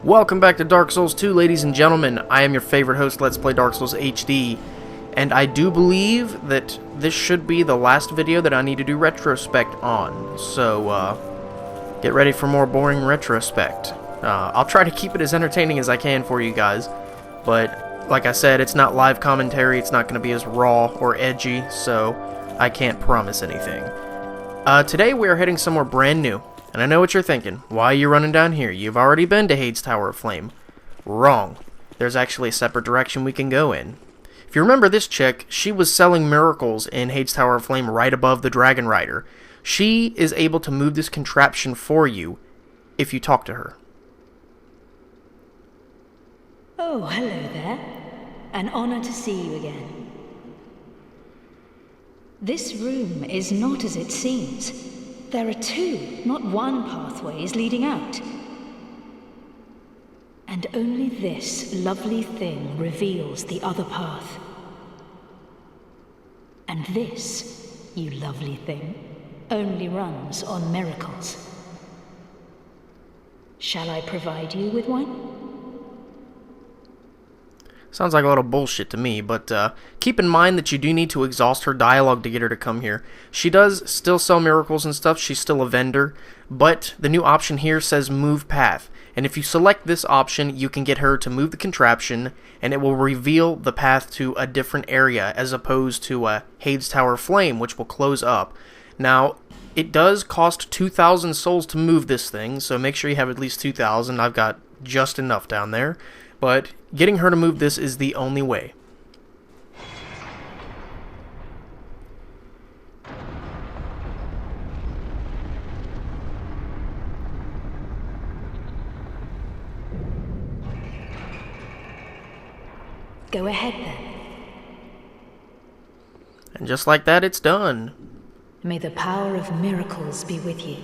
Welcome back to Dark Souls 2, ladies and gentlemen. I am your favorite host, Let's Play Dark Souls HD, and I do believe that this should be the last video that I need to do retrospect on, so get ready for more boring retrospect. I'll try to keep it as entertaining as I can for you guys, but like I said, it's not live commentary, it's not going to be as raw or edgy, so I can't promise anything. Today we are heading somewhere brand new. And I know what you're thinking. Why are you running down here? You've already been to Hades Tower of Flame. Wrong. There's actually a separate direction we can go in. If you remember this chick, she was selling miracles in Hades Tower of Flame right above the Dragon Rider. She is able to move this contraption for you if you talk to her. Oh, hello there. An honor to see you again. This room is not as it seems. There are two, not one pathways leading out. And only this lovely thing reveals the other path. And this, you lovely thing, only runs on miracles. Shall I provide you with one? Sounds like a lot of bullshit to me, but keep in mind that you do need to exhaust her dialogue to get her to come here. She does still sell miracles and stuff, she's still a vendor, but the new option here says move path. And if you select this option, you can get her to move the contraption, and it will reveal the path to a different area, as opposed to Hades Tower Flame, which will close up. Now, it does cost 2,000 souls to move this thing, so make sure you have at least 2,000. I've got just enough down there. But getting her to move this is the only way. Go ahead then. And just like that, it's done. May the power of miracles be with you.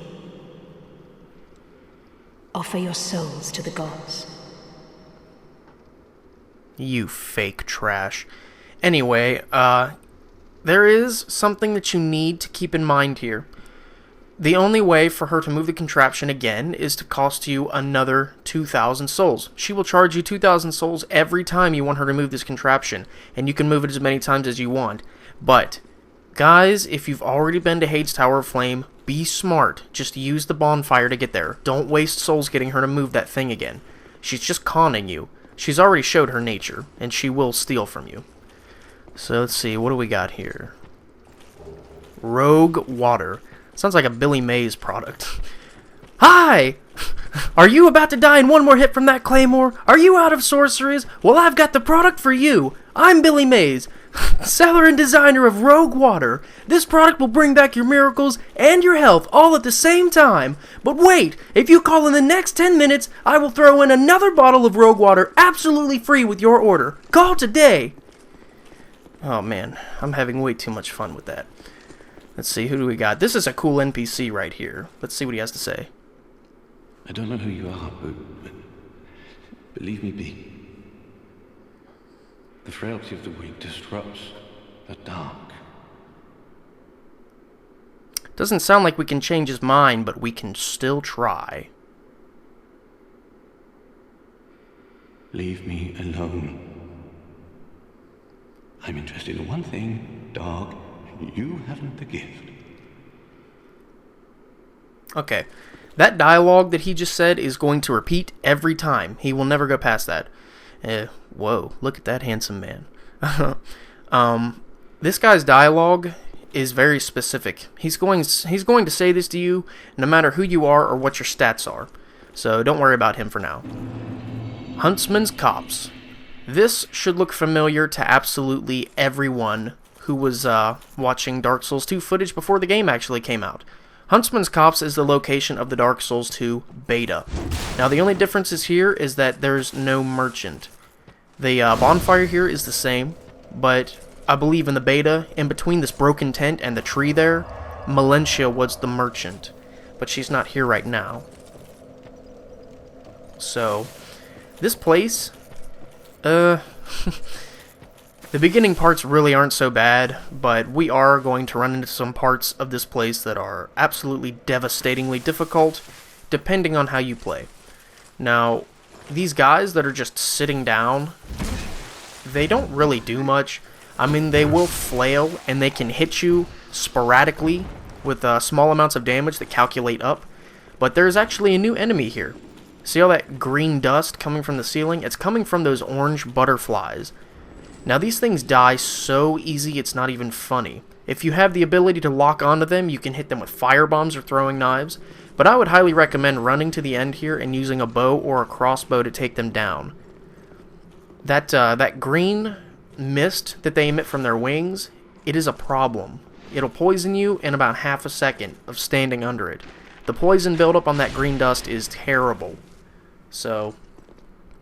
Offer your souls to the gods. You fake trash. Anyway, there is something that you need to keep in mind here. The only way for her to move the contraption again is to cost you another 2,000 souls. She will charge you 2,000 souls every time you want her to move this contraption, and you can move it as many times as you want. But, guys, if you've already been to Hades Tower of Flame, be smart. Just use the bonfire to get there. Don't waste souls getting her to move that thing again. She's just conning you. She's already showed her nature, and she will steal from you. So let's see, what do we got here? Rogue Water. Sounds like a Billy Mays product. Hi! Are you about to die in one more hit from that claymore? Are you out of sorceries? Well, I've got the product for you. I'm Billy Mays, seller and designer of Rogue Water. This product will bring back your miracles and your health all at the same time. But wait, if you call in the next 10 minutes, I will throw in another bottle of Rogue Water absolutely free with your order. Call today. Oh man, I'm having way too much fun with that. Let's see, who do we got? This is a cool NPC right here. Let's see what he has to say. I don't know who you are, but leave me be. The frailty of the weak disrupts the dark. Doesn't sound like we can change his mind, but we can still try. Leave me alone. I'm interested in one thing, dog. You haven't the gift. Okay. That dialogue that he just said is going to repeat every time. He will never go past that. Whoa, look at that handsome man. This guy's dialogue is very specific. He's going to say this to you no matter who you are or what your stats are. So don't worry about him for now. Huntsman's Copse. This should look familiar to absolutely everyone who was watching Dark Souls 2 footage before the game actually came out. Huntsman's Copse is the location of the Dark Souls 2 beta. Now the only difference is here is that there's no merchant. The bonfire here is the same, but I believe in the beta, in between this broken tent and the tree there, Melentia was the merchant. But she's not here right now. So, this place, the beginning parts really aren't so bad, but we are going to run into some parts of this place that are absolutely devastatingly difficult, depending on how you play. Now, these guys that are just sitting down, they don't really do much. I mean, they will flail, and they can hit you sporadically with small amounts of damage that calculate up. But there's actually a new enemy here. See all that green dust coming from the ceiling? It's coming from those orange butterflies. Now, these things die so easy, it's not even funny. If you have the ability to lock onto them, you can hit them with fire bombs or throwing knives. But I would highly recommend running to the end here and using a bow or a crossbow to take them down. That green mist that they emit from their wings, it is a problem. It'll poison you in about half a second of standing under it. The poison buildup on that green dust is terrible. So,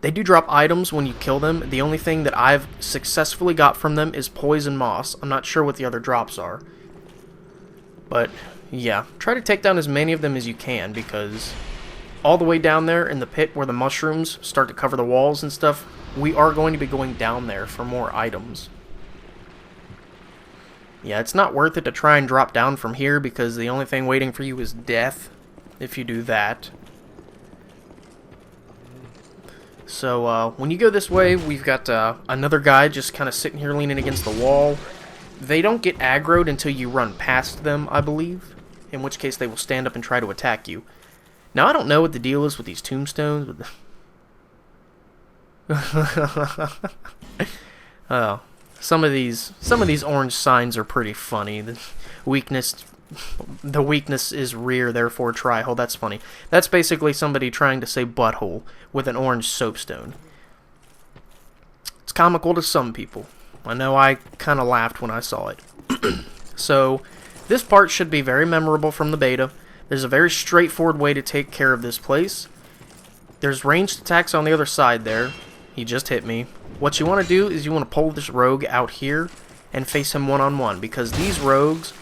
they do drop items when you kill them. The only thing that I've successfully got from them is poison moss. I'm not sure what the other drops are. But, yeah, try to take down as many of them as you can, because all the way down there in the pit where the mushrooms start to cover the walls and stuff, we are going to be going down there for more items. Yeah, it's not worth it to try and drop down from here, because the only thing waiting for you is death if you do that. So, when you go this way, we've got another guy just kind of sitting here leaning against the wall. They don't get aggroed until you run past them, I believe, in which case they will stand up and try to attack you. Now, I don't know what the deal is with these tombstones, but oh, some of these orange signs are pretty funny. The weakness is rear, therefore try hole. That's funny. That's basically somebody trying to say butthole with an orange soapstone. It's comical to some people. I know I kind of laughed when I saw it. So, this part should be very memorable from the beta. There's a very straightforward way to take care of this place. There's ranged attacks on the other side there. He just hit me. What you want to do is you want to pull this rogue out here and face him one-on-one, because these rogues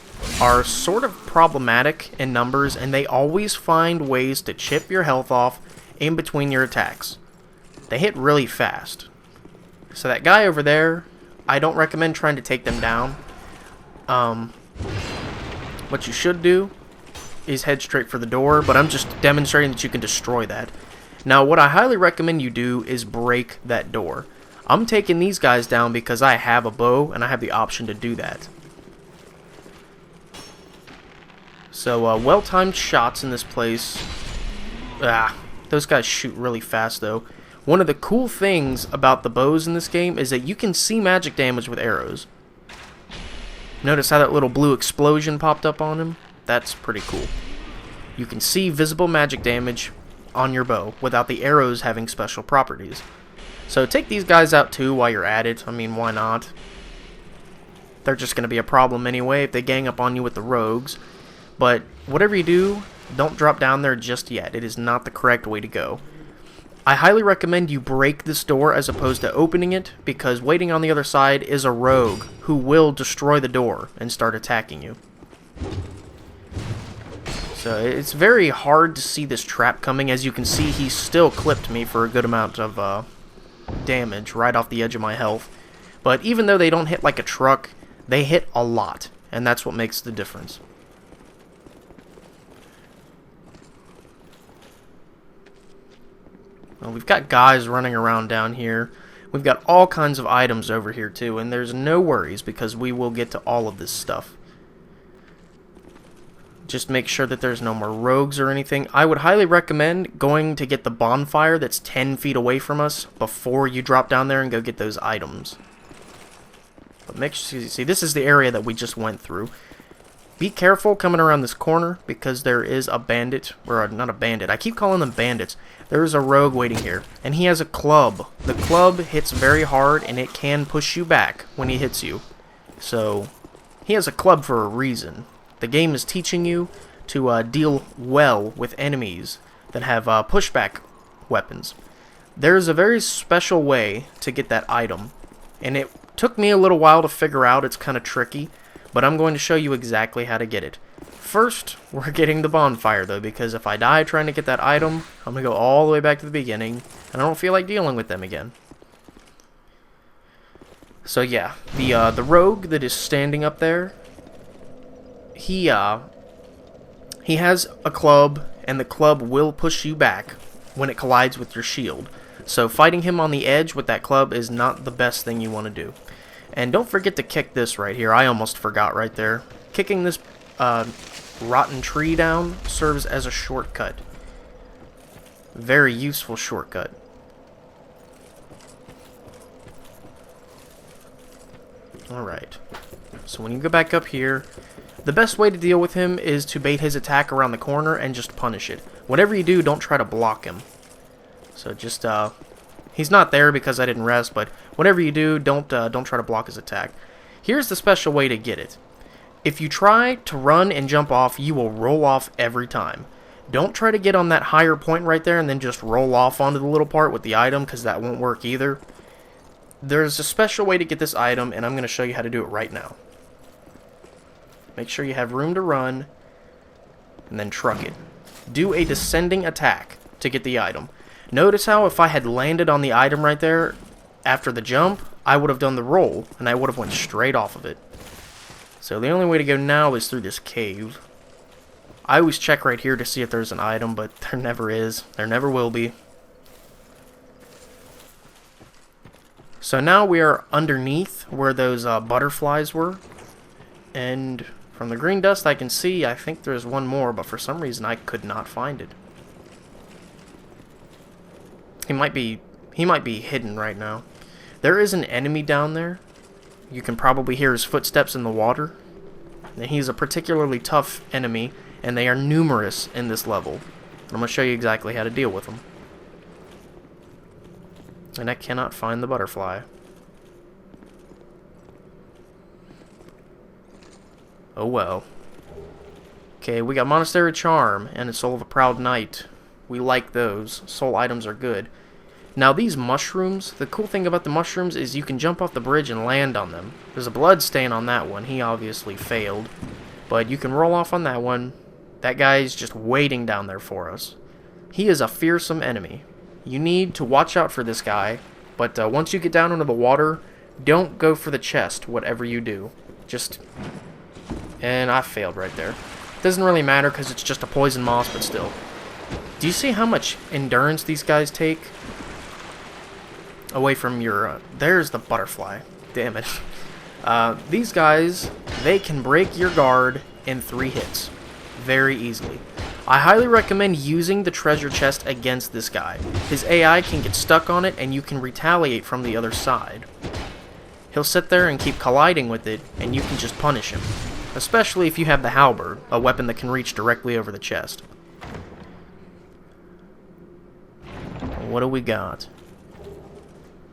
are sort of problematic in numbers, and they always find ways to chip your health off in between your attacks. They hit really fast. So that guy over there, I don't recommend trying to take them down. What you should do is head straight for the door, but I'm just demonstrating that you can destroy that. Now, what I highly recommend you do is break that door. I'm taking these guys down because I have a bow, and I have the option to do that. So, well-timed shots in this place. Those guys shoot really fast, though. One of the cool things about the bows in this game is that you can see magic damage with arrows. Notice how that little blue explosion popped up on him? That's pretty cool. You can see visible magic damage on your bow without the arrows having special properties. So take these guys out too while you're at it. I mean, why not? They're just going to be a problem anyway if they gang up on you with the rogues. But whatever you do, don't drop down there just yet. It is not the correct way to go. I highly recommend you break this door as opposed to opening it, because waiting on the other side is a rogue who will destroy the door and start attacking you. So it's very hard to see this trap coming. As you can see, he still clipped me for a good amount of damage right off the edge of my health. But even though they don't hit like a truck, they hit a lot, and that's what makes the difference. Well, we've got guys running around down here. We've got all kinds of items over here too, and there's no worries because we will get to all of this stuff. Just make sure that there's no more rogues or anything. I would highly recommend going to get the bonfire that's 10 feet away from us before you drop down there and go get those items. But make sure, see, this is the area that we just went through. Be careful coming around this corner, because there is a bandit, or not a bandit, I keep calling them bandits. There is a rogue waiting here, and he has a club. The club hits very hard, and it can push you back when he hits you. So, he has a club for a reason. The game is teaching you to deal well with enemies that have pushback weapons. There's a very special way to get that item, and it took me a little while to figure out. It's kind of tricky, but I'm going to show you exactly how to get it. First, we're getting the bonfire, though, because if I die trying to get that item, I'm going to go all the way back to the beginning, and I don't feel like dealing with them again. So yeah, the rogue that is standing up there, he has a club, and the club will push you back when it collides with your shield. So fighting him on the edge with that club is not the best thing you want to do. And don't forget to kick this right here. I almost forgot right there. Kicking this rotten tree down serves as a shortcut. Very useful shortcut. Alright. So when you go back up here, the best way to deal with him is to bait his attack around the corner and just punish it. Whatever you do, don't try to block him. So just, he's not there because I didn't rest, but whatever you do, don't try to block his attack. Here's the special way to get it. If you try to run and jump off, you will roll off every time. Don't try to get on that higher point right there and then just roll off onto the little part with the item, because that won't work either. There's a special way to get this item, and I'm going to show you how to do it right now. Make sure you have room to run, and then truck it. Do a descending attack to get the item. Notice how if I had landed on the item right there after the jump, I would have done the roll, and I would have went straight off of it. So the only way to go now is through this cave. I always check right here to see if there's an item, but there never is. There never will be. So now we are underneath where those butterflies were. And from the green dust I can see, I think there's one more, but for some reason I could not find it. He might be hidden right now. There is an enemy down there. You can probably hear his footsteps in the water. And he's a particularly tough enemy, and they are numerous in this level. I'm going to show you exactly how to deal with them. And I cannot find the butterfly. Oh well. Okay, we got Monastery Charm and a Soul of a Proud Knight. We like those. Soul items are good. Now these mushrooms, the cool thing about the mushrooms is you can jump off the bridge and land on them. There's a blood stain on that one. He obviously failed. But you can roll off on that one. That guy's just waiting down there for us. He is a fearsome enemy. You need to watch out for this guy. But once you get down into the water, don't go for the chest, whatever you do. Just... And I failed right there. Doesn't really matter because it's just a poison moss, but still. Do you see how much endurance these guys take? Away from your... there's the butterfly. Damn it. These guys, they can break your guard in 3 hits. Very easily. I highly recommend using the treasure chest against this guy. His AI can get stuck on it, and you can retaliate from the other side. He'll sit there and keep colliding with it, and you can just punish him. Especially if you have the halberd, a weapon that can reach directly over the chest. What do we got?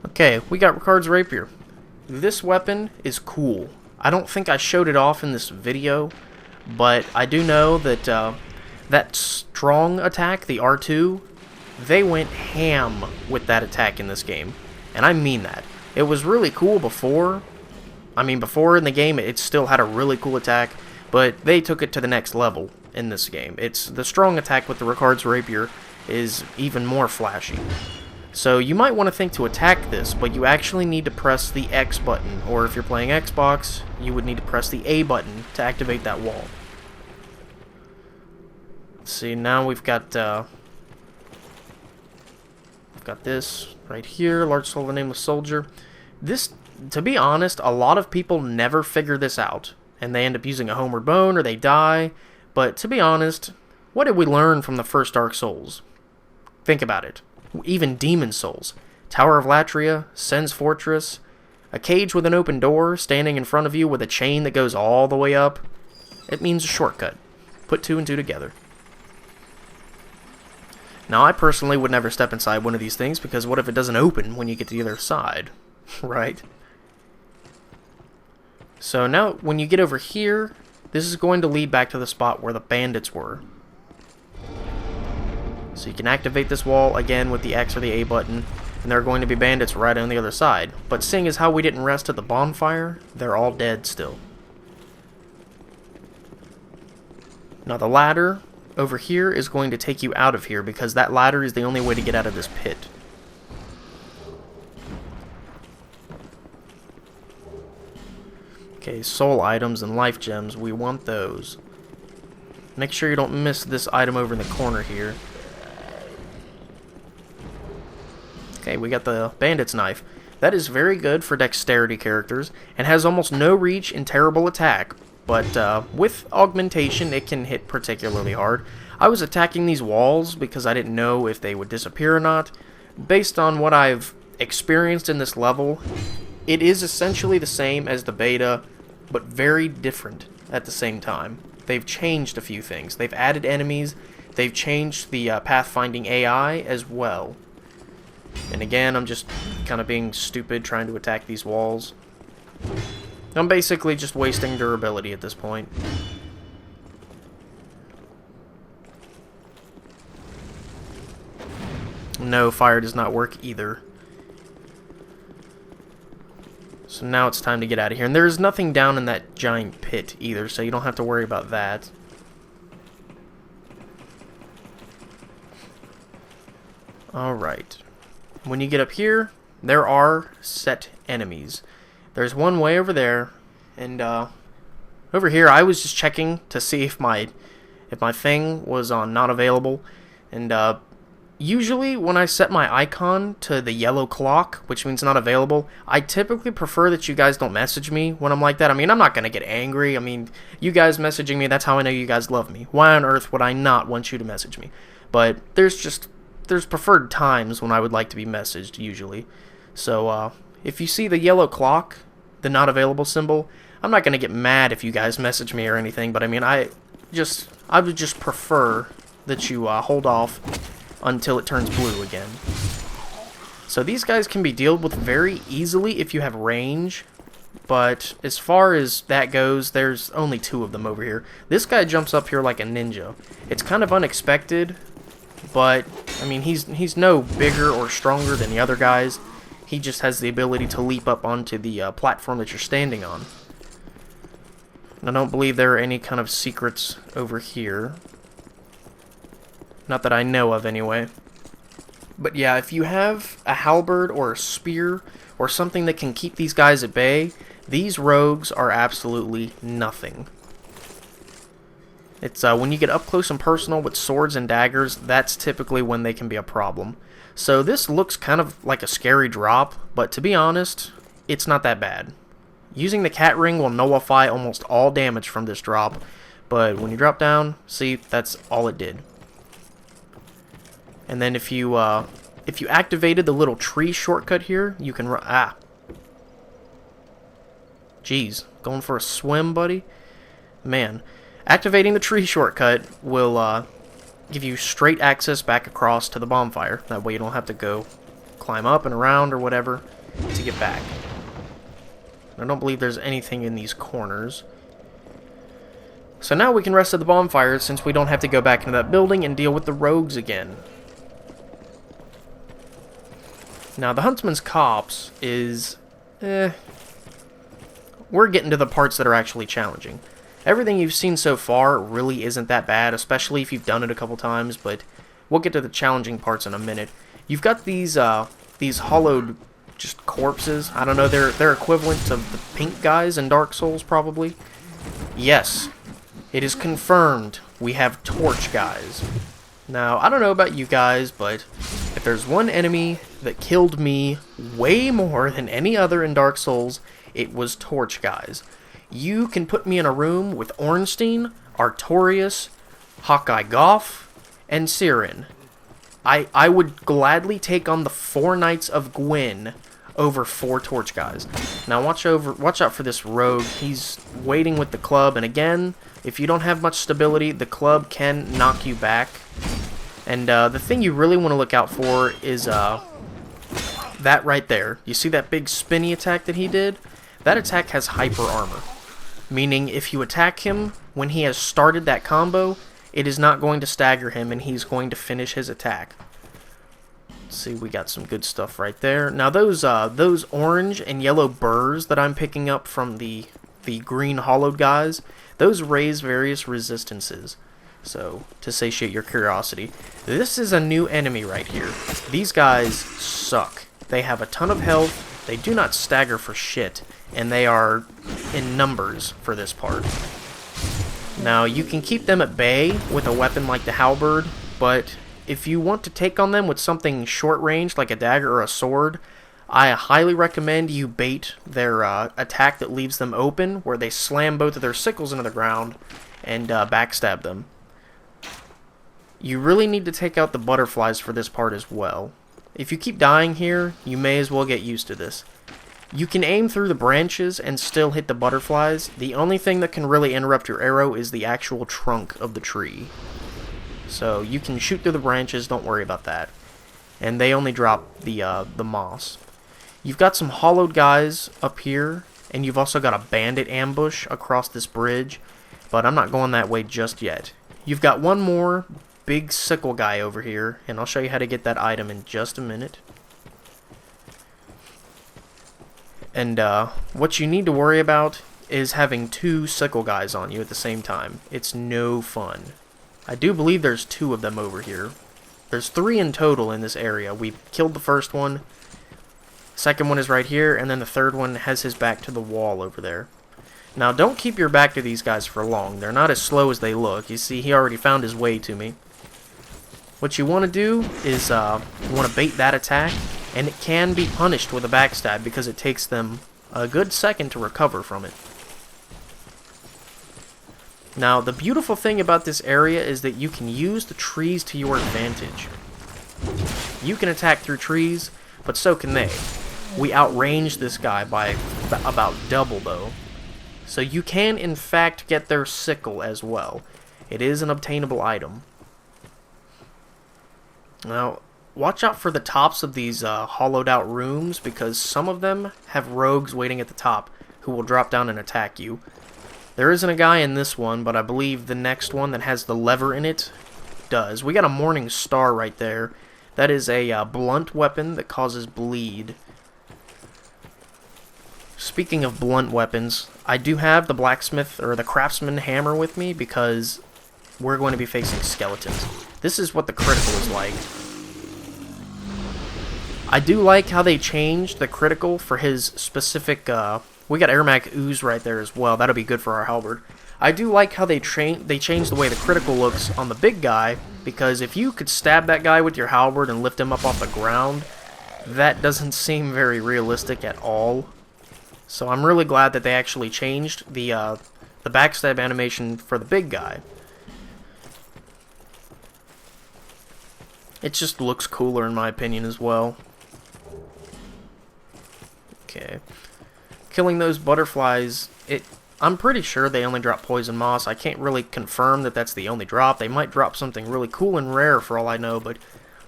Okay, we got Ricard's Rapier. This weapon is cool. I don't think I showed it off in this video, but I do know that that strong attack, the R2, they went ham with that attack in this game. And I mean that. It was really cool before. I mean, before in the game, it still had a really cool attack, but they took it to the next level in this game. It's the strong attack with the Ricard's Rapier is even more flashy. So you might want to think to attack this, but you actually need to press the X button, or if you're playing Xbox, you would need to press the A button to activate that wall. Let's see, now we've got this right here, Large Soul of the Nameless Soldier. This, to be honest, a lot of people never figure this out, and they end up using a homeward bone, or they die, but to be honest, what did we learn from the first Dark Souls? Think about it. Even Demon Souls. Tower of Latria, Sen's Fortress, a cage with an open door standing in front of you with a chain that goes all the way up. It means a shortcut. Put 2 and 2 together. Now, I personally would never step inside one of these things, because what if it doesn't open when you get to the other side? Right? So now, when you get over here, this is going to lead back to the spot where the bandits were. So you can activate this wall again with the X or the A button, and there are going to be bandits right on the other side. But seeing as how we didn't rest at the bonfire, they're all dead still. Now the ladder over here is going to take you out of here, because that ladder is the only way to get out of this pit. Okay, soul items and life gems, we want those. Make sure you don't miss this item over in the corner here. Okay, we got the bandit's knife. That is very good for dexterity characters, and has almost no reach and terrible attack, but with augmentation it can hit particularly hard. I was attacking these walls because I didn't know if they would disappear or not. Based on what I've experienced in this level, it is essentially the same as the beta, but very different at the same time. They've changed a few things. They've added enemies, they've changed the pathfinding AI as well. And again, I'm just kind of being stupid trying to attack these walls. I'm basically just wasting durability at this point. No, fire does not work either. So now it's time to get out of here. And there's nothing down in that giant pit either, so you don't have to worry about that. Alright. When you get up here, there are set enemies. There's one way over there, and over here I was just checking to see if my thing was on not available, and usually when I set my icon to the yellow clock, which means not available, I typically prefer that you guys don't message me when I'm like that. I mean, I'm not going to get angry. I mean, you guys messaging me, that's how I know you guys love me. Why on earth would I not want you to message me? But there's preferred times when I would like to be messaged, usually. So, if you see the yellow clock, the not available symbol, I'm not going to get mad if you guys message me or anything, but I mean, I would just prefer that you hold off until it turns blue again. So these guys can be dealt with very easily if you have range, but as far as that goes, there's only 2 of them over here. This guy jumps up here like a ninja. It's kind of unexpected, but I mean, he's no bigger or stronger than the other guys. He just has the ability to leap up onto the platform that you're standing on. And I don't believe there are any kind of secrets over here. Not that I know of, anyway. But yeah, if you have a halberd or a spear or something that can keep these guys at bay, these rogues are absolutely nothing. It's when you get up close and personal with swords and daggers, that's typically when they can be a problem. So this looks kind of like a scary drop, but to be honest, it's not that bad. Using the cat ring will nullify almost all damage from this drop, but when you drop down, see, that's all it did. And then if you activated the little tree shortcut here, you can Jeez, going for a swim, buddy? Man, activating the tree shortcut will give you straight access back across to the bonfire. That way you don't have to go climb up and around or whatever to get back. I don't believe there's anything in these corners. So now we can rest at the bonfire since we don't have to go back into that building and deal with the rogues again. Now, the Huntsman's Copse is, we're getting to the parts that are actually challenging. Everything you've seen so far really isn't that bad, especially if you've done it a couple times, but we'll get to the challenging parts in a minute. You've got these hollowed just corpses. I don't know, they're equivalent to the pink guys in Dark Souls, probably. Yes, it is confirmed we have torch guys. Now, I don't know about you guys, but if there's one enemy that killed me way more than any other in Dark Souls, it was torch guys. You can put me in a room with Ornstein, Artorias, Hawkeye Goff, and Siren. I would gladly take on the 4 Knights of Gwyn over 4 torch guys. Now watch out for this rogue. He's waiting with the club, and again, if you don't have much stability, the club can knock you back. And the thing you really want to look out for is that right there. You see that big spinny attack that he did? That attack has hyper armor. Meaning if you attack him when he has started that combo, it is not going to stagger him and he's going to finish his attack. Let's see, we got some good stuff right there. Now those orange and yellow burrs that I'm picking up from the green hollowed guys, those raise various resistances. So, to satiate your curiosity, this is a new enemy right here. These guys suck. They have a ton of health, they do not stagger for shit, and they are in numbers for this part. Now, you can keep them at bay with a weapon like the halberd, but if you want to take on them with something short range, like a dagger or a sword, I highly recommend you bait their attack that leaves them open, where they slam both of their sickles into the ground and backstab them. You really need to take out the butterflies for this part as well. If you keep dying here, you may as well get used to this. You can aim through the branches and still hit the butterflies. The only thing that can really interrupt your arrow is the actual trunk of the tree. So you can shoot through the branches, don't worry about that. And they only drop the moss. You've got some hollowed guys up here, and you've also got a bandit ambush across this bridge, but I'm not going that way just yet. You've got one more big sickle guy over here, and I'll show you how to get that item in just a minute. And what you need to worry about is having 2 sickle guys on you at the same time. It's no fun. I do believe there's 2 of them over here. There's 3 in total in this area. We killed the first one. Second one is right here, and then the third one has his back to the wall over there. Now, don't keep your back to these guys for long. They're not as slow as they look. You see, he already found his way to me. What you want to do is you want to bait that attack, and it can be punished with a backstab because it takes them a good second to recover from it. Now, the beautiful thing about this area is that you can use the trees to your advantage. You can attack through trees, but so can they. We outranged this guy by about double, though. So you can, in fact, get their sickle as well. It is an obtainable item. Now, watch out for the tops of these hollowed out rooms, because some of them have rogues waiting at the top who will drop down and attack you. There isn't a guy in this one, but I believe the next one that has the lever in it does. We got a morning star right there. That is a blunt weapon that causes bleed. Speaking of blunt weapons, I do have the blacksmith or the craftsman hammer with me because we're going to be facing skeletons. This is what the critical is like. I do like how they changed the critical for his specific, we got aromatic ooze right there as well. That'll be good for our halberd. I do like how they changed the way the critical looks on the big guy, because if you could stab that guy with your halberd and lift him up off the ground, that doesn't seem very realistic at all. So I'm really glad that they actually changed the backstab animation for the big guy. It just looks cooler in my opinion as well. Okay. Killing those butterflies, I'm pretty sure they only drop poison moss. I can't really confirm that that's the only drop. They might drop something really cool and rare for all I know, but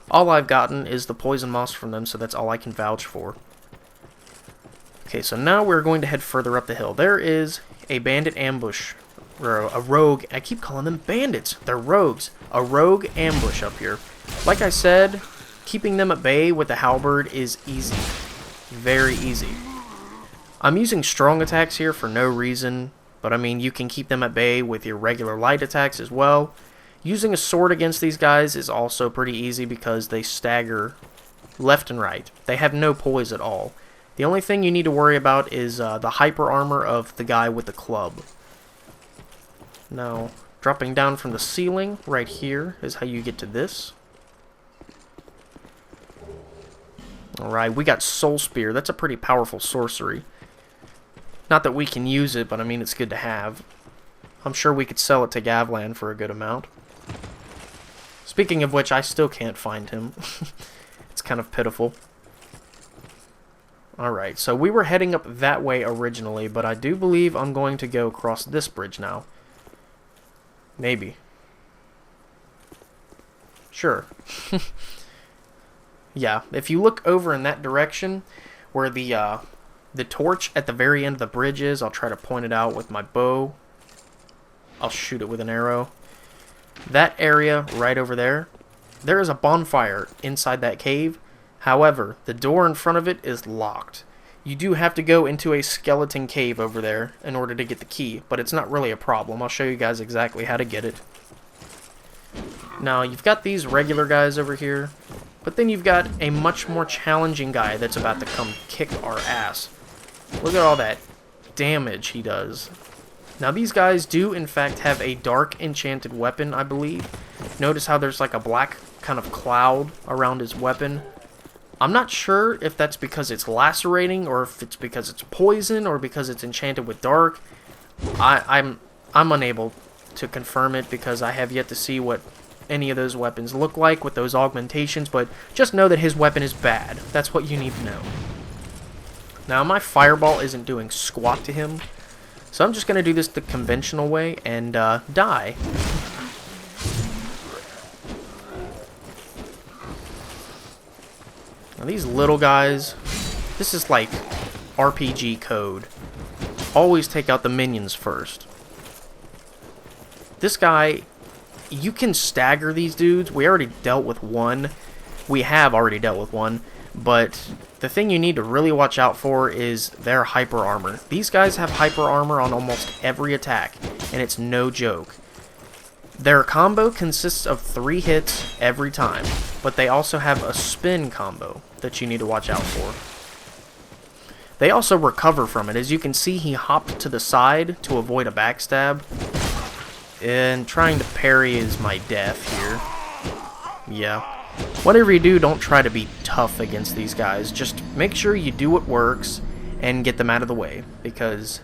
all I've gotten is the poison moss from them, so that's all I can vouch for. Okay, so now we're going to head further up the hill. There is a bandit ambush, or a rogue. I keep calling them bandits. They're rogues. A rogue ambush up here. Like I said, keeping them at bay with the halberd is easy. Very easy. I'm using strong attacks here for no reason, but I mean, you can keep them at bay with your regular light attacks as well. Using a sword against these guys is also pretty easy because they stagger left and right. They have no poise at all. The only thing you need to worry about is the hyper armor of the guy with the club. Now, dropping down from the ceiling right here is how you get to this. Alright, we got Soul Spear. That's a pretty powerful sorcery. Not that we can use it, but I mean it's good to have. I'm sure we could sell it to Gavlan for a good amount. Speaking of which, I still can't find him. It's kind of pitiful. Alright, so we were heading up that way originally, but I do believe I'm going to go across this bridge now. Maybe. Sure. Yeah, if you look over in that direction, where the torch at the very end of the bridge is, I'll try to point it out with my bow. I'll shoot it with an arrow. That area right over there, there is a bonfire inside that cave. However, the door in front of it is locked. You do have to go into a skeleton cave over there in order to get the key, but it's not really a problem. I'll show you guys exactly how to get it. Now, you've got these regular guys over here, but then you've got a much more challenging guy that's about to come kick our ass. Look at all that damage he does. Now, these guys do, in fact, have a dark enchanted weapon, I believe. Notice how there's like a black kind of cloud around his weapon. I'm not sure if that's because it's lacerating, or if it's because it's poison, or because it's enchanted with dark. I'm unable to confirm it because I have yet to see what any of those weapons look like with those augmentations, but just know that his weapon is bad. That's what you need to know. Now, my fireball isn't doing squat to him, so I'm just going to do this the conventional way and die. Now, these little guys, this is like RPG code. Always take out the minions first. This guy, you can stagger these dudes. We already dealt with one. We have already dealt with one. But the thing you need to really watch out for is their hyper armor. These guys have hyper armor on almost every attack, and it's no joke. Their combo consists of 3 hits every time, but they also have a spin combo that you need to watch out for. They also recover from it. As you can see, he hopped to the side to avoid a backstab. And trying to parry is my death here. Yeah. Whatever you do, don't try to be tough against these guys. Just make sure you do what works and get them out of the way. Because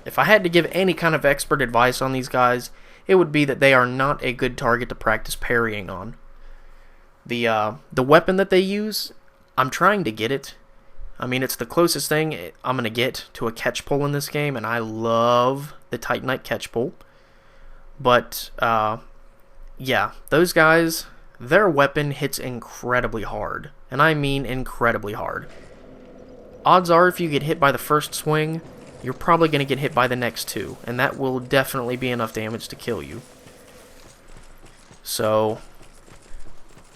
if I had to give any kind of expert advice on these guys, it would be that they are not a good target to practice parrying on. The weapon that they use, I'm trying to get it. I mean, it's the closest thing I'm going to get to a catch pull in this game, and I love the Titanite catch pull. But, yeah, those guys, their weapon hits incredibly hard. And I mean incredibly hard. Odds are if you get hit by the first swing, you're probably going to get hit by the next 2. And that will definitely be enough damage to kill you. So,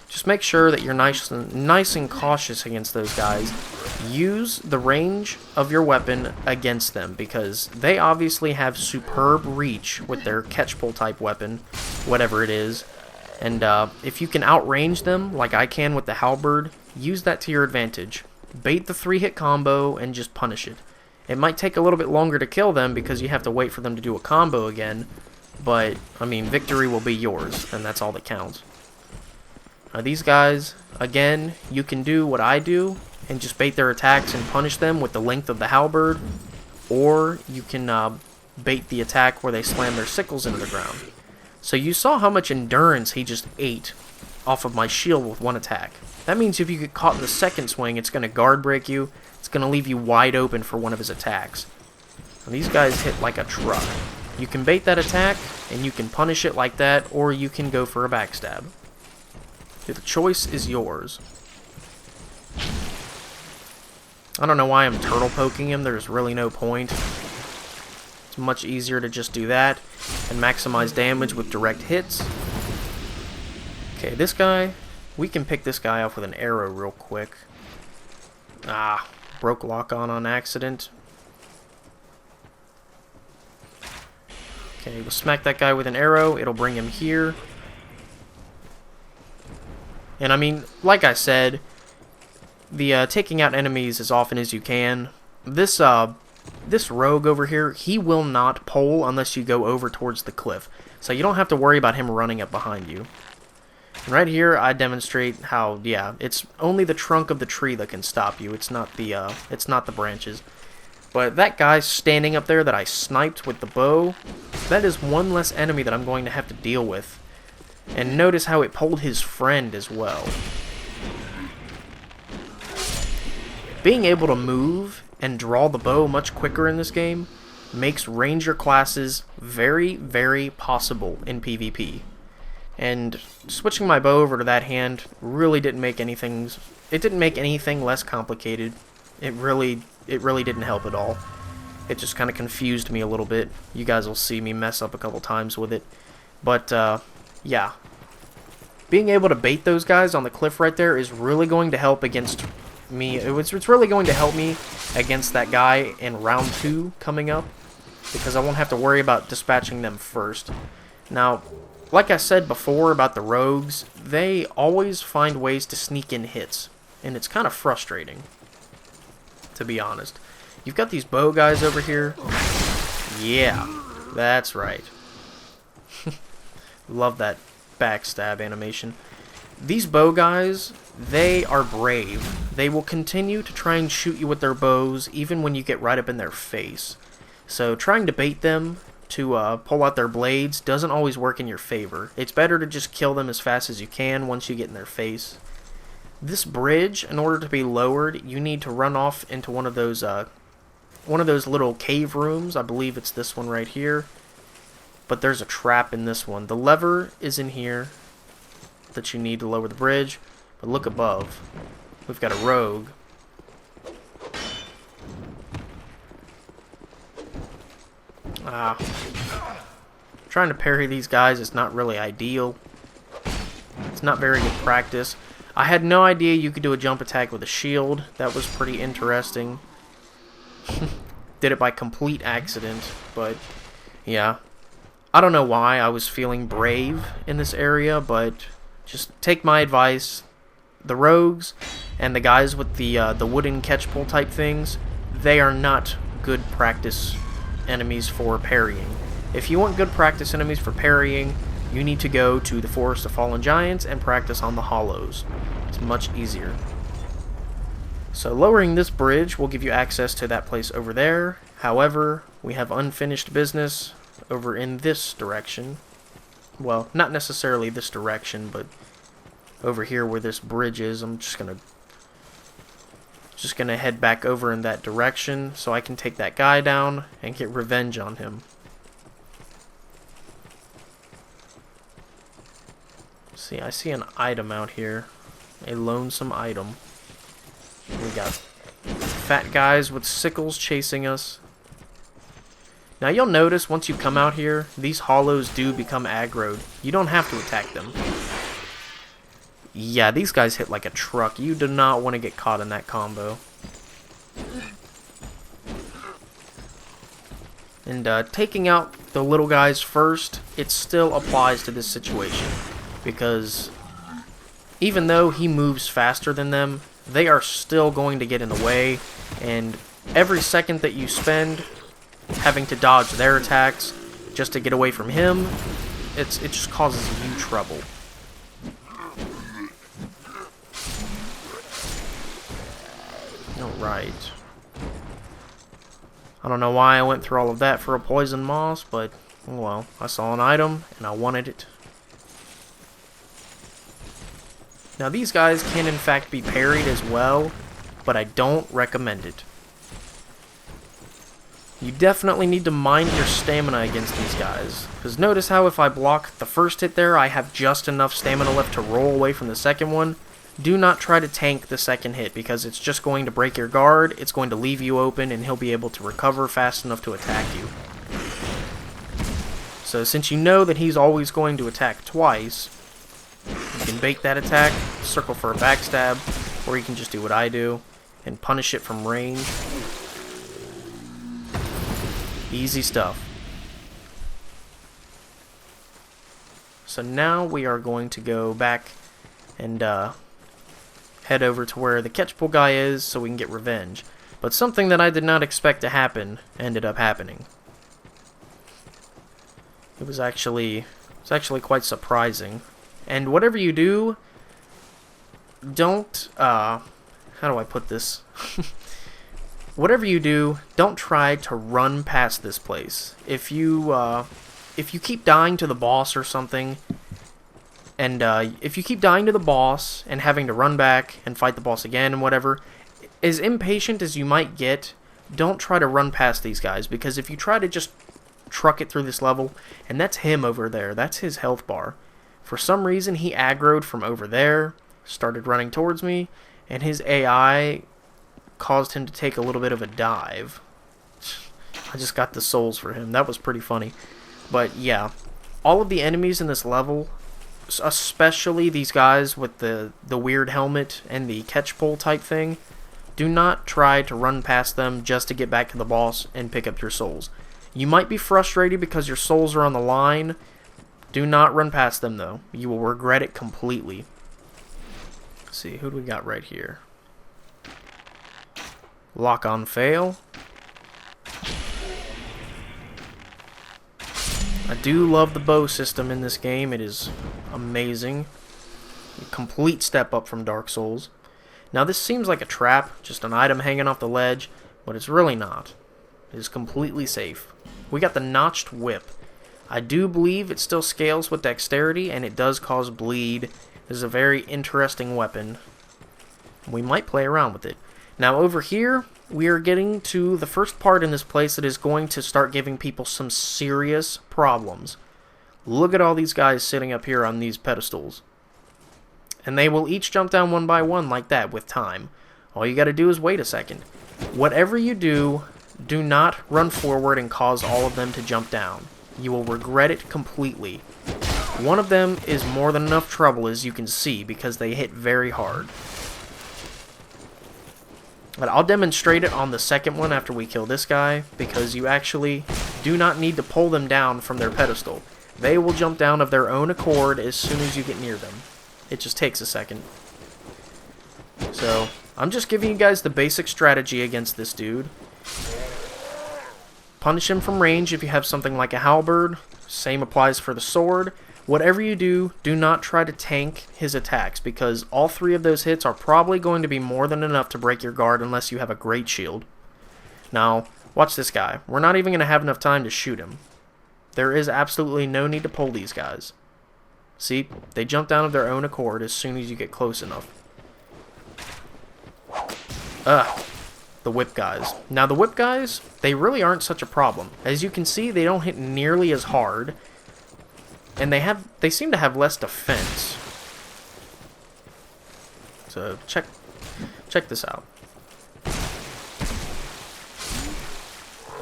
just make sure that you're nice and cautious against those guys. Use the range of your weapon against them, because they obviously have superb reach with their catch pull type weapon, whatever it is. And if you can outrange them, like I can with the halberd, use that to your advantage. Bait the 3-hit combo and just punish it. It might take a little bit longer to kill them because you have to wait for them to do a combo again, but, I mean, victory will be yours, and that's all that counts. Now, these guys, again, you can do what I do and just bait their attacks and punish them with the length of the halberd, or you can bait the attack where they slam their sickles into the ground. So you saw how much endurance he just ate off of my shield with one attack. That means if you get caught in the second swing, it's going to guard break you. It's going to leave you wide open for one of his attacks. And these guys hit like a truck. You can bait that attack, and you can punish it like that, or you can go for a backstab. The choice is yours. I don't know why I'm turtle poking him. There's really no point. It's much easier to just do that and maximize damage with direct hits. Okay, this guy, we can pick this guy off with an arrow real quick. Ah, broke lock on accident. Okay, we'll smack that guy with an arrow. It'll bring him here. And I mean, like I said, the taking out enemies as often as you can. This rogue over here, he will not pole unless you go over towards the cliff. So you don't have to worry about him running up behind you. And right here, I demonstrate how, yeah, it's only the trunk of the tree that can stop you. It's not the branches. But that guy standing up there that I sniped with the bow, that is one less enemy that I'm going to have to deal with. And notice how it pulled his friend as well. Being able to move and draw the bow much quicker in this game makes ranger classes very, very possible in PvP. And switching my bow over to that hand really didn't make anything. It didn't make anything less complicated. It really didn't help at all. It just kind of confused me a little bit. You guys will see me mess up a couple times with it. But yeah, being able to bait those guys on the cliff right there is really going to help against me. It's really going to help me against that guy in round 2 coming up, because I won't have to worry about dispatching them first. Now, like I said before about the rogues, they always find ways to sneak in hits, and it's kind of frustrating, to be honest. You've got these bow guys over here. Yeah, that's right. Love that backstab animation. These bow guys, they are brave. They will continue to try and shoot you with their bows even when you get right up in their face. So trying to bait them to pull out their blades doesn't always work in your favor. It's better to just kill them as fast as you can once you get in their face. This bridge, in order to be lowered, you need to run off into one of those little cave rooms. I believe it's this one right here. But there's a trap in this one. The lever is in here that you need to lower the bridge. But look above. We've got a rogue. Trying to parry these guys is not really ideal. It's not very good practice. I had no idea you could do a jump attack with a shield. That was pretty interesting. Did it by complete accident, but yeah. I don't know why I was feeling brave in this area, but just take my advice. The rogues and the guys with the wooden catch pull type things, they are not good practice enemies for parrying. If you want good practice enemies for parrying, you need to go to the Forest of Fallen Giants and practice on the hollows. It's much easier. So lowering this bridge will give you access to that place over there. However, we have unfinished business over in this direction. Well, not necessarily this direction, but over here where this bridge is. I'm just gonna head back over in that direction so I can take that guy down and get revenge on him. See, I see an item out here. A lonesome item. We got fat guys with sickles chasing us. Now you'll notice once you come out here, these hollows do become aggroed. You don't have to attack them. Yeah, these guys hit like a truck. You do not want to get caught in that combo. And taking out the little guys first, it still applies to this situation. Because even though he moves faster than them, they are still going to get in the way. And every second that you spend having to dodge their attacks just to get away from him, it just causes you trouble. Alright. I don't know why I went through all of that for a poison moss, but, well, I saw an item, and I wanted it. Now, these guys can, in fact, be parried as well, but I don't recommend it. You definitely need to mind your stamina against these guys. Because notice how if I block the first hit there, I have just enough stamina left to roll away from the second one. Do not try to tank the second hit, because it's just going to break your guard, it's going to leave you open, and he'll be able to recover fast enough to attack you. So since you know that he's always going to attack twice, you can bait that attack, circle for a backstab, or you can just do what I do, and punish it from range. Easy stuff. So now we are going to go back and head over to where the catch pull guy is so we can get revenge. But something that I did not expect to happen ended up happening. It was actually quite surprising. And whatever you do, don't how do I put this? Whatever you do, don't try to run past this place. If you keep dying to the boss or something, and if you keep dying to the boss and having to run back and fight the boss again and whatever, as impatient as you might get, don't try to run past these guys, because if you try to just truck it through this level, and that's him over there, that's his health bar. For some reason, he aggroed from over there, started running towards me, and his AI caused him to take a little bit of a dive. I just got the souls for him. That was pretty funny. But yeah, all of the enemies in this level, especially these guys with the weird helmet and the catch pull type thing, do not try to run past them just to get back to the boss and pick up your souls. You might be frustrated because your souls are on the line. Do not run past them though. You will regret it completely. Let's see, who do we got right here? Lock on fail. I do love the bow system in this game. It is amazing. Complete step up from Dark Souls. Now this seems like a trap, just an item hanging off the ledge, but it's really not. It is completely safe. We got the Notched Whip. I do believe it still scales with dexterity, and it does cause bleed. This is a very interesting weapon. We might play around with it. Now over here, we are getting to the first part in this place that is going to start giving people some serious problems. Look at all these guys sitting up here on these pedestals. And they will each jump down one by one like that with time. All you gotta do is wait a second. Whatever you do, do not run forward and cause all of them to jump down. You will regret it completely. One of them is more than enough trouble, as you can see, because they hit very hard. But I'll demonstrate it on the second one after we kill this guy, because you actually do not need to pull them down from their pedestal. They will jump down of their own accord as soon as you get near them. It just takes a second. So, I'm just giving you guys the basic strategy against this dude. Punish him from range if you have something like a halberd. Same applies for the sword. Whatever you do, do not try to tank his attacks, because all 3 of those hits are probably going to be more than enough to break your guard unless you have a great shield. Now, watch this guy. We're not even going to have enough time to shoot him. There is absolutely no need to pull these guys. See, they jump down of their own accord as soon as you get close enough. The whip guys. Now the whip guys, they really aren't such a problem. As you can see, they don't hit nearly as hard, and they seem to have less defense. So check this out.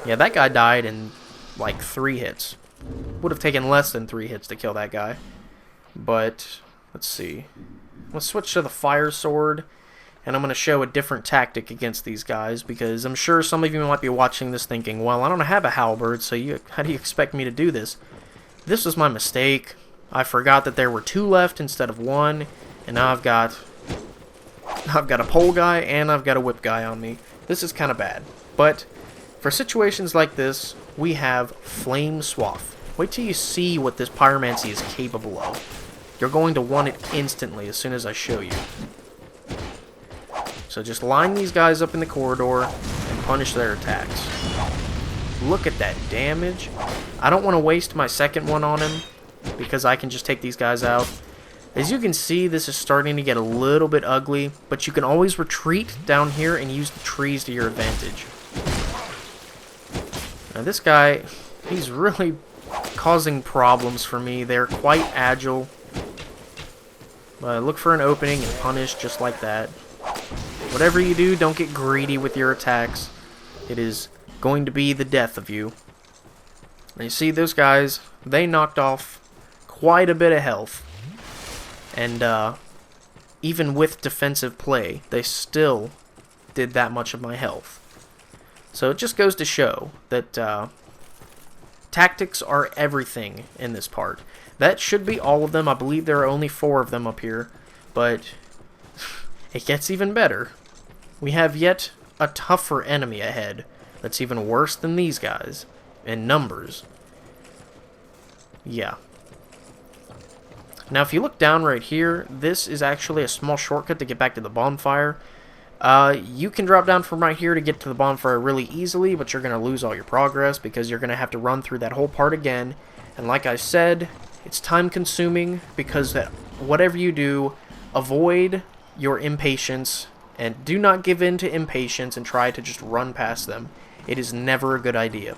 Yeah, that guy died in like 3 hits. Would have taken less than 3 hits to kill that guy. But let's see. Let's switch to the fire sword. And I'm going to show a different tactic against these guys, because I'm sure some of you might be watching this thinking, well, I don't have a halberd, so how do you expect me to do this? This was my mistake. I forgot that there were 2 left instead of 1, and now I've got a pole guy and I've got a whip guy on me. This is kind of bad. But for situations like this, we have Flame Swath. Wait till you see what this pyromancy is capable of. You're going to want it instantly as soon as I show you. So just line these guys up in the corridor and punish their attacks. Look at that damage. I don't want to waste my second one on him, because I can just take these guys out. As you can see, this is starting to get a little bit ugly, but you can always retreat down here and use the trees to your advantage. Now this guy, he's really causing problems for me. They're quite agile. But look for an opening and punish just like that. Whatever you do, don't get greedy with your attacks. It is going to be the death of you. And you see those guys, they knocked off quite a bit of health. And even with defensive play, they still did that much of my health. So it just goes to show that tactics are everything in this part. That should be all of them. I believe there are only 4 of them up here. But it gets even better. We have yet a tougher enemy ahead that's even worse than these guys in numbers. Yeah. Now if you look down right here, this is actually a small shortcut to get back to the bonfire. You can drop down from right here to get to the bonfire really easily, but you're going to lose all your progress because you're going to have to run through that whole part again. And like I said, it's time consuming, because whatever you do, avoid your impatience and do not give in to impatience and try to just run past them. It is never a good idea.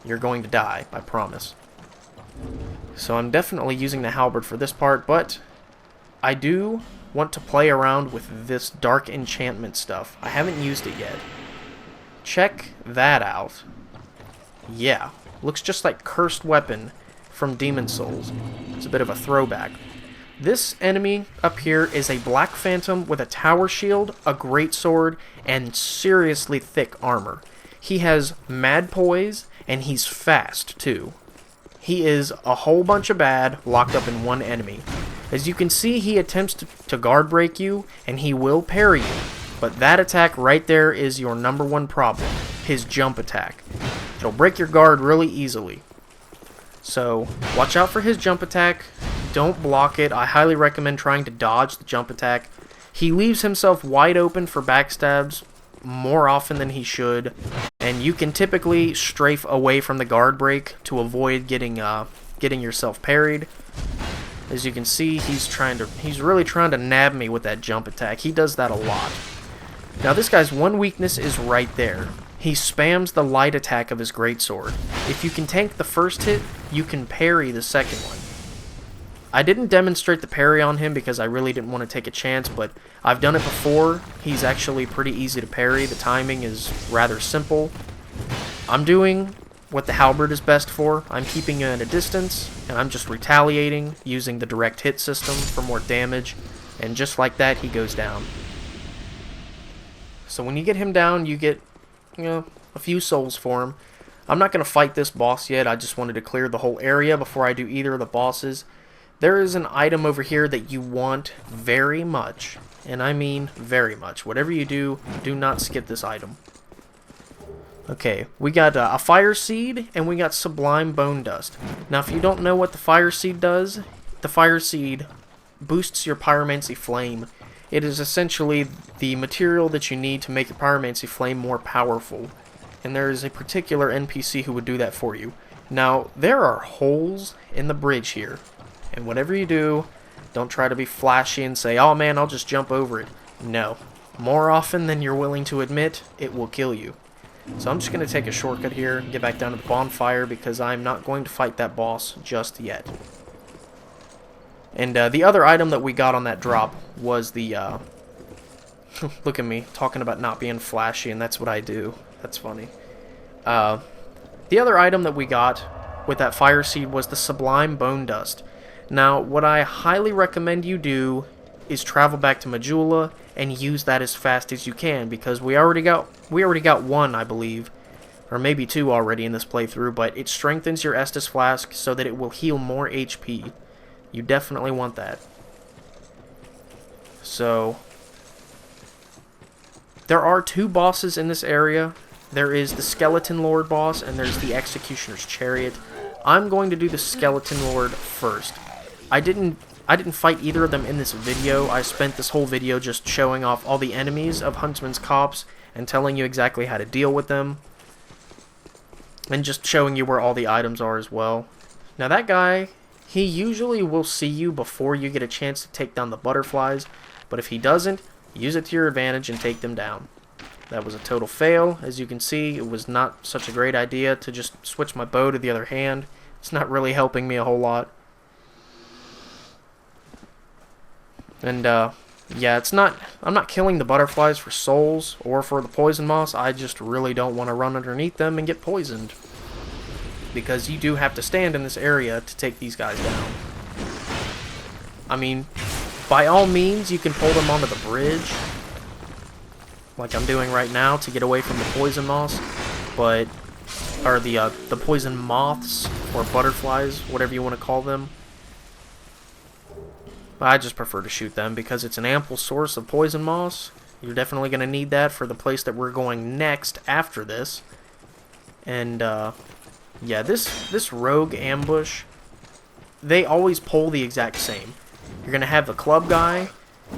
You're going to die, I promise. So I'm definitely using the halberd for this part, but I do want to play around with this dark enchantment stuff. I haven't used it yet. Check that out. Yeah, looks just like Cursed Weapon from Demon Souls. It's a bit of a throwback. This enemy up here is a Black Phantom with a tower shield, a greatsword, and seriously thick armor. He has mad poise, and he's fast, too. He is a whole bunch of bad locked up in one enemy. As you can see, he attempts to guard break you, and he will parry you. But that attack right there is your #1 problem, his jump attack. It'll break your guard really easily. So, watch out for his jump attack. don't block it. I highly recommend trying to dodge the jump attack. He leaves himself wide open for backstabs more often than he should, and you can typically strafe away from the guard break to avoid getting yourself parried. As you can see, he's really trying to nab me with that jump attack. He does that a lot. Now this guy's one weakness is right there. He spams the light attack of his greatsword. If you can tank the first hit, you can parry the second one. I didn't demonstrate the parry on him because I really didn't want to take a chance, but I've done it before. He's actually pretty easy to parry. The timing is rather simple. I'm doing what the halberd is best for. I'm keeping him at a distance, and I'm just retaliating using the direct hit system for more damage, and just like that, he goes down. So when you get him down, you get, a few souls for him. I'm not going to fight this boss yet. I just wanted to clear the whole area before I do either of the bosses. There is an item over here that you want very much, and I mean very much. Whatever you do, do not skip this item. Okay, we got a fire seed, and we got sublime bone dust. Now, if you don't know what the fire seed does, the fire seed boosts your pyromancy flame. It is essentially the material that you need to make your pyromancy flame more powerful, and there is a particular NPC who would do that for you. Now, there are holes in the bridge here. And whatever you do, don't try to be flashy and say, oh man, I'll just jump over it. No. More often than you're willing to admit, it will kill you. So I'm just going to take a shortcut here and get back down to the bonfire because I'm not going to fight that boss just yet. And the other item that we got on that drop was the... look at me, talking about not being flashy, and that's what I do. That's funny. The other item that we got with that fire seed was the sublime bone dust. Now, what I highly recommend you do is travel back to Majula and use that as fast as you can, because we already got one, I believe, or maybe two already in this playthrough, but it strengthens your Estus Flask so that it will heal more HP. You definitely want that. So, there are two bosses in this area. There is the Skeleton Lord boss, and there's the Executioner's Chariot. I'm going to do the Skeleton Lord first. I didn't fight either of them in this video. I spent this whole video just showing off all the enemies of Huntsman's Copse and telling you exactly how to deal with them. And just showing you where all the items are as well. Now that guy, he usually will see you before you get a chance to take down the butterflies. But if he doesn't, use it to your advantage and take them down. That was a total fail. As you can see, it was not such a great idea to just switch my bow to the other hand. It's not really helping me a whole lot. And, yeah, I'm not killing the butterflies for souls or for the poison moss. I just really don't want to run underneath them and get poisoned. Because you do have to stand in this area to take these guys down. I mean, by all means, you can pull them onto the bridge, like I'm doing right now, to get away from the poison moss, but, or the poison moths, or butterflies, whatever you want to call them. I just prefer to shoot them because it's an ample source of poison moss. You're definitely going to need that for the place that we're going next after this. And, yeah, this rogue ambush, they always pull the exact same. You're going to have the club guy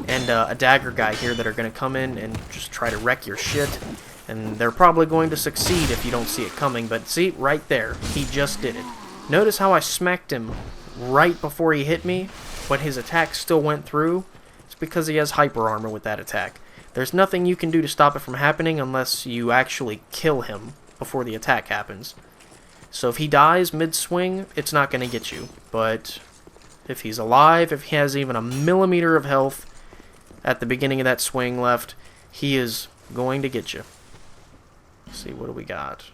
and a dagger guy here that are going to come in and just try to wreck your shit. And they're probably going to succeed if you don't see it coming. But see, right there, he just did it. Notice how I smacked him right before he hit me, but his attack still went through. It's because he has hyper armor with that attack. There's nothing you can do to stop it from happening unless you actually kill him before the attack happens. So if he dies mid-swing, it's not going to get you. But if he's alive, if he has even a millimeter of health at the beginning of that swing left, he is going to get you. Let's see, what do we got?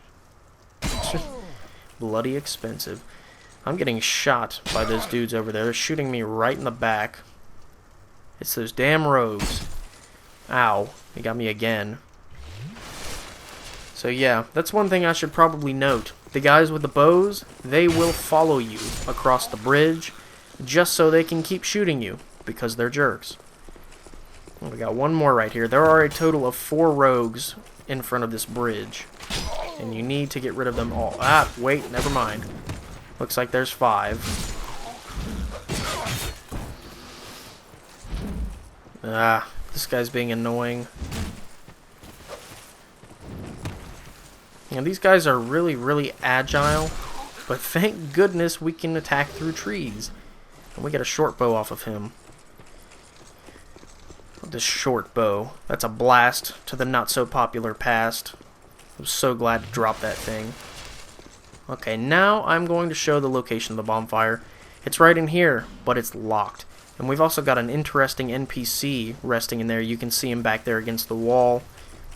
Bloody expensive. I'm getting shot by those dudes over there. They're shooting me right in the back. It's those damn rogues. Ow. They got me again. So yeah, that's one thing I should probably note. The guys with the bows, they will follow you across the bridge just so they can keep shooting you, because they're jerks. We got one more right here. There are a total of 4 rogues in front of this bridge, and you need to get rid of them all. Ah, wait, never mind. Looks like there's 5. Ah, this guy's being annoying. You know, these guys are really, really agile, but thank goodness we can attack through trees. And we get a short bow off of him. This short bow. That's a blast to the not-so-popular past. I'm so glad to drop that thing. Okay, now I'm going to show the location of the bonfire. It's right in here, but it's locked. And we've also got an interesting NPC resting in there. You can see him back there against the wall.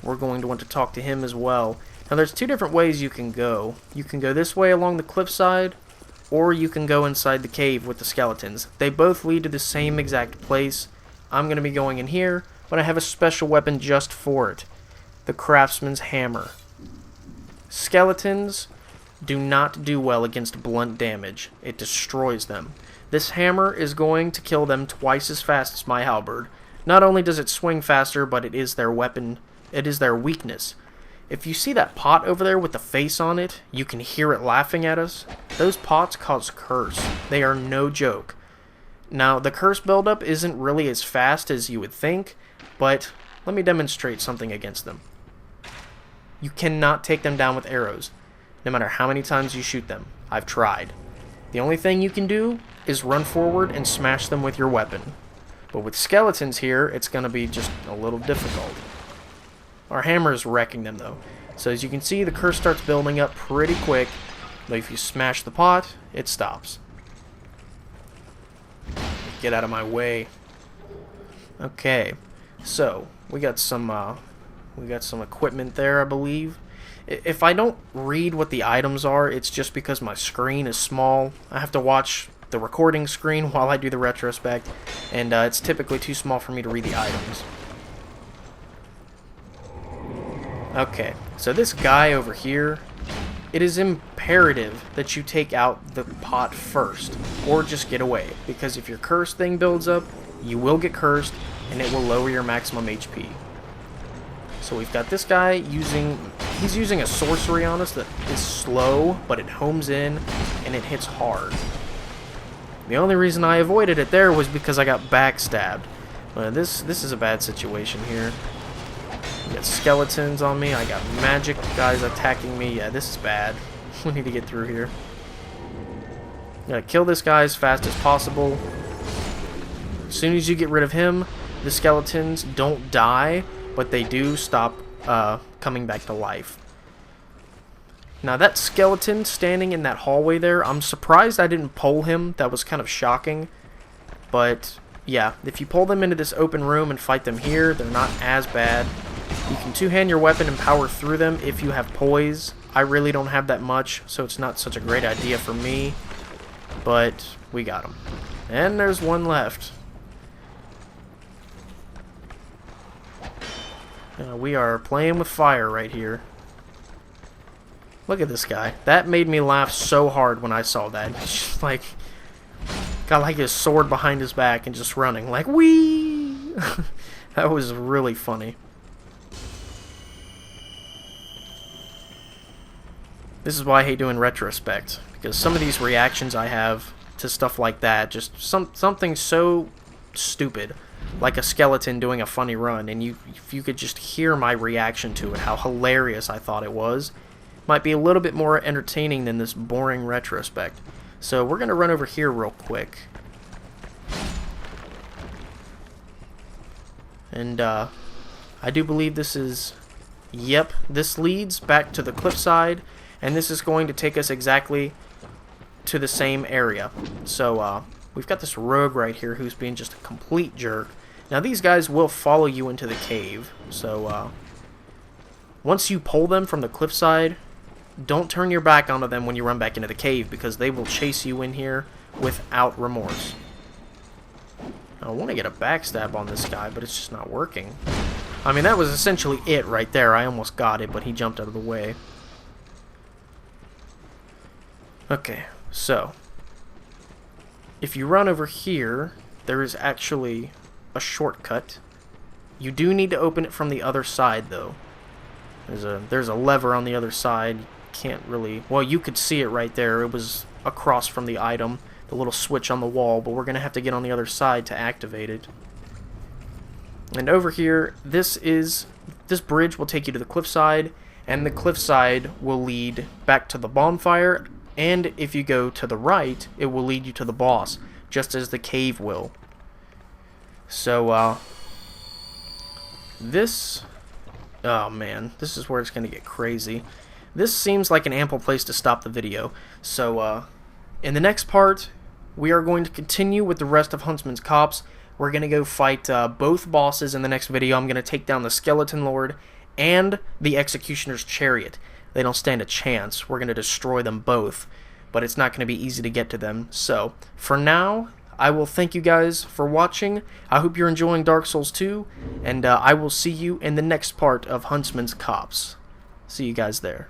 We're going to want to talk to him as well. Now, there's two different ways you can go. You can go this way along the cliffside, or you can go inside the cave with the skeletons. They both lead to the same exact place. I'm going to be going in here, but I have a special weapon just for it. The craftsman's hammer. Skeletons do not do well against blunt damage. It destroys them. This hammer is going to kill them twice as fast as my halberd. Not only does it swing faster, but it is their weapon. It is their weakness. If you see that pot over there with the face on it, you can hear it laughing at us. Those pots cause curse. They are no joke. Now, the curse buildup isn't really as fast as you would think, but let me demonstrate something against them. You cannot take them down with arrows, no matter how many times you shoot them. I've tried. The only thing you can do is run forward and smash them with your weapon. But with skeletons here, it's going to be just a little difficult. Our hammer is wrecking them, though. So as you can see, the curse starts building up pretty quick, but if you smash the pot, it stops. Get out of my way. Okay, so we got some equipment there, I believe. If I don't read what the items are, it's just because my screen is small. I have to watch the recording screen while I do the retrospect, and it's typically too small for me to read the items. Okay, so this guy over here, it is imperative that you take out the pot first, or just get away, because if your curse thing builds up, you will get cursed, and it will lower your maximum HP. So we've got this guy he's using a sorcery on us that is slow, but it homes in, and it hits hard. The only reason I avoided it there was because I got backstabbed. This is a bad situation here. I got skeletons on me, I got magic guys attacking me. Yeah, this is bad. We need to get through here. Gotta kill this guy as fast as possible. As soon as you get rid of him, the skeletons don't die, but they do stop coming back to life. Now that skeleton standing in that hallway there, I'm surprised I didn't pull him. That was kind of shocking. But yeah, if you pull them into this open room and fight them here, they're not as bad. You can two-hand your weapon and power through them if you have poise. I really don't have that much, so it's not such a great idea for me. But we got him. And there's one left. We are playing with fire right here. Look at this guy. That made me laugh so hard when I saw that. He's just like, got like his sword behind his back and just running like, whee! That was really funny. This is why I hate doing retrospect, because some of these reactions I have to stuff like that, just something so stupid, like a skeleton doing a funny run, and if you could just hear my reaction to it, how hilarious I thought it was, might be a little bit more entertaining than this boring retrospect. So we're going to run over here real quick. And I do believe this is, yep, this leads back to the cliffside, and this is going to take us exactly to the same area. So we've got this rogue right here who's being just a complete jerk. Now these guys will follow you into the cave, so once you pull them from the cliffside, don't turn your back onto them when you run back into the cave, because they will chase you in here without remorse. I want to get a backstab on this guy, but it's just not working. I mean, that was essentially it right there. I almost got it, but he jumped out of the way. Okay, so if you run over here, there is actually a shortcut. You do need to open it from the other side, though. There's a lever on the other side. Can't really, well, you could see it right there. It was across from the item, the little switch on the wall, but we're gonna have to get on the other side to activate it. And over here, this bridge will take you to the cliffside, and the cliffside will lead back to the bonfire, and if you go to the right, it will lead you to the boss, just as the cave will. So, oh man, this is where it's going to get crazy. This seems like an ample place to stop the video. So, in the next part, we are going to continue with the rest of Huntsman's Copse. We're going to go fight both bosses in the next video. I'm going to take down the Skeleton Lord and the Executioner's Chariot. They don't stand a chance. We're going to destroy them both, but it's not going to be easy to get to them. So, for now, I will thank you guys for watching. I hope you're enjoying Dark Souls 2, and I will see you in the next part of Huntsman's Copse. See you guys there.